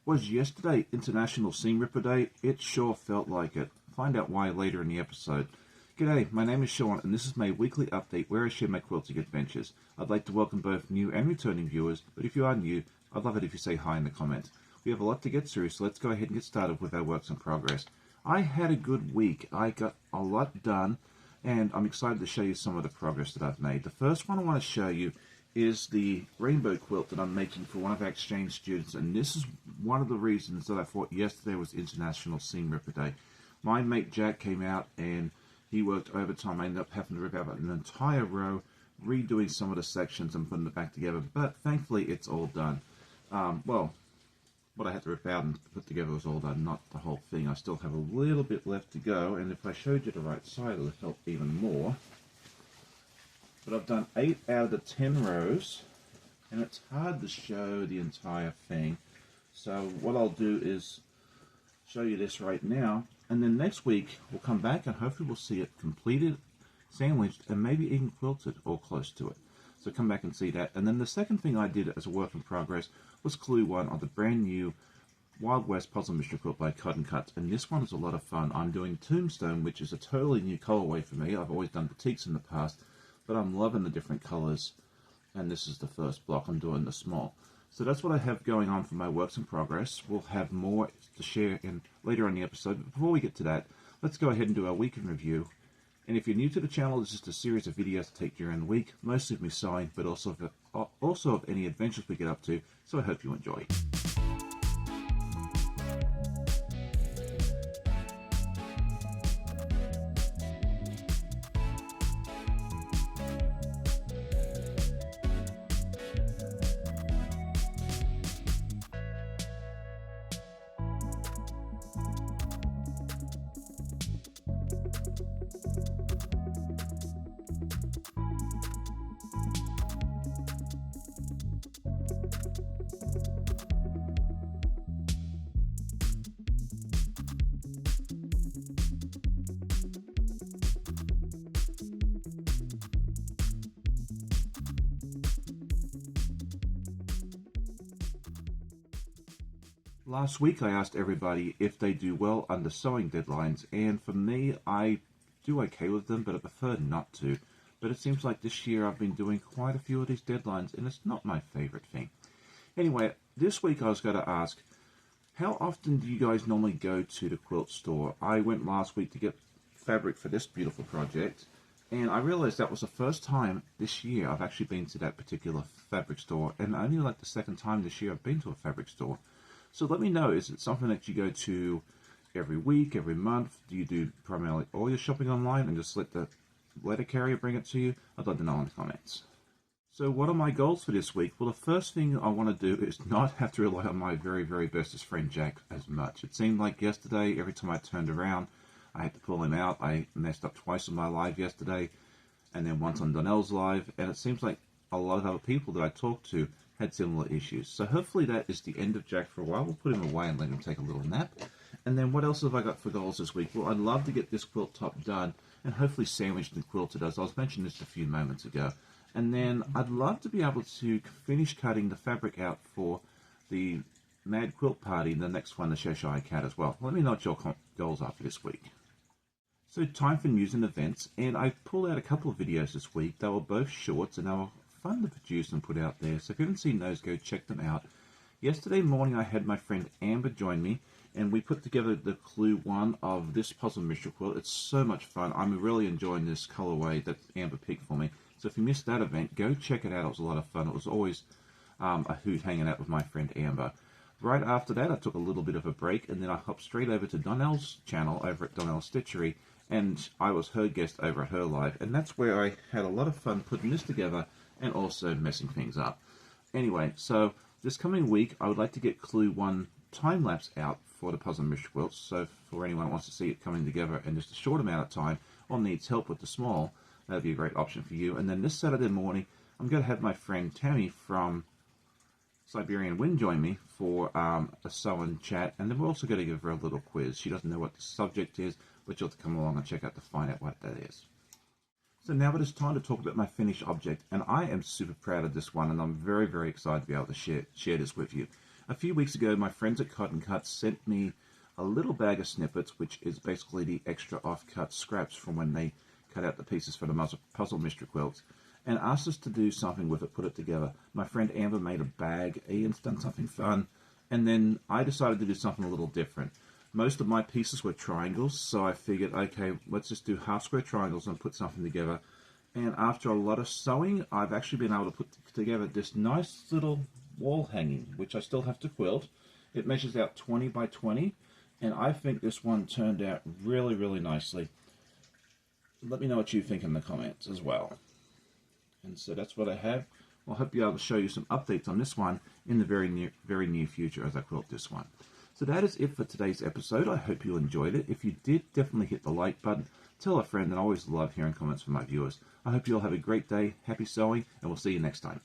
Was yesterday International Seam Ripper Day? It sure felt like it. Find out why later in the episode. G'day, my name is Sean and this is my weekly update where I share my quilting adventures. I'd like to welcome both new and returning viewers, but if you are new, I'd love it if you say hi in the comments. We have a lot to get through, so let's go ahead and get started with our works in progress. I had a good week. I got a lot done and I'm excited to show you some of the progress that I've made. The first one I want to show you is the rainbow quilt that I'm making for one of our exchange students, and this is one of the reasons that I thought yesterday was International Seam Ripper Day. My mate Jack came out and he worked overtime. I ended up having to rip out an entire row, redoing some of the sections and putting it back together, but thankfully it's all done. Well, what I had to rip out and put together was all done, not the whole thing. I still have a little bit left to go, and if I showed you the right side, it'll help even more. But I've done 8 out of the 10 rows, and it's hard to show the entire thing. So what I'll do is show you this right now, and then next week we'll come back and hopefully we'll see it completed, sandwiched, and maybe even quilted or close to it. So come back and see that. And then the second thing I did as a work in progress was clue 1 on the brand new Wild West Puzzle Mystery Quilt by Cotton Cuts, and this one is a lot of fun. I'm doing Tombstone, which is a totally new colorway for me. I've always done batiks in the past, but I'm loving the different colors, and this is the first block. I'm doing the small. So that's what I have going on for my works in progress. We'll have more to share in later in the episode, but before we get to that, let's go ahead and do our week in review. And if you're new to the channel, this is just a series of videos to take during the week, mostly of me sewing, but also of any adventures we get up to, so I hope you enjoy. Last week I asked everybody if they do well under sewing deadlines, and for me, I do okay with them, but I prefer not to. But it seems like this year I've been doing quite a few of these deadlines, and it's not my favorite thing. Anyway, this week I was going to ask, how often do you guys normally go to the quilt store? I went last week to get fabric for this beautiful project, and I realized that was the first time this year I've actually been to that particular fabric store, and only like the second time this year I've been to a fabric store. So let me know, is it something that you go to every week, every month? Do you do primarily all your shopping online and just let the letter carrier bring it to you? I'd love to know in the comments. So what are my goals for this week? Well, the first thing I want to do is not have to rely on my very, very bestest friend Jack as much. It seemed like yesterday, every time I turned around, I had to pull him out. I messed up twice on my live yesterday, and then once on Donnell's live, and it seems like a lot of other people that I talked to had similar issues. So hopefully that is the end of Jack for a while. We'll put him away and let him take a little nap. And then what else have I got for goals this week? Well, I'd love to get this quilt top done and hopefully sandwiched and quilted, as I was mentioning this a few moments ago. And then I'd love to be able to finish cutting the fabric out for the Mad Quilt Party, the next one, the Cheshire Cat, as well. Let me know what your goals are for this week. So time for news and events, and I pulled out a couple of videos this week. They were both shorts and they were fun to produce and put out there, so if you haven't seen those, go check them out. Yesterday morning I had my friend Amber join me, and we put together the clue 1 of this puzzle mystery quilt. It's so much fun. I'm really enjoying this colorway that Amber picked for me, so if you missed that event, go check it out. It was a lot of fun. It was always a hoot hanging out with my friend Amber. Right after that, I took a little bit of a break, and then I hopped straight over to Donnell's channel over at Donnell's Stitchery, and I was her guest over at her live, and that's where I had a lot of fun putting this together and also messing things up. Anyway, so this coming week, I would like to get clue 1 time-lapse out for the puzzle mystery quilts, so for anyone who wants to see it coming together in just a short amount of time or needs help with the small, that would be a great option for you. And then this Saturday morning, I'm going to have my friend Tammy from Siberian Wind join me for a sew and chat, and then we're also going to give her a little quiz. She doesn't know what the subject is, but you'll have to come along and check out to find out what that is. So now it is time to talk about my finished object, and I am super proud of this one, and I'm very, very excited to be able to share this with you. A few weeks ago, my friends at Cotton Cuts sent me a little bag of snippets, which is basically the extra off-cut scraps from when they cut out the pieces for the puzzle mystery quilts, and asked us to do something with it, put it together. My friend Amber made a bag, Ian's done something fun, and then I decided to do something a little different. Most of my pieces were triangles, so I figured, okay, let's just do half square triangles and put something together. And after a lot of sewing, I've actually been able to put together this nice little wall hanging, which I still have to quilt. It measures out 20 by 20, and I think this one turned out really, really nicely. Let me know what you think in the comments as well. And so that's what I have. I'll hope you'll be able to show you some updates on this one in the very near future as I quilt this one. So that is it for today's episode. I hope you enjoyed it. If you did, definitely hit the like button. Tell a friend, and I always love hearing comments from my viewers. I hope you all have a great day, happy sewing, and we'll see you next time.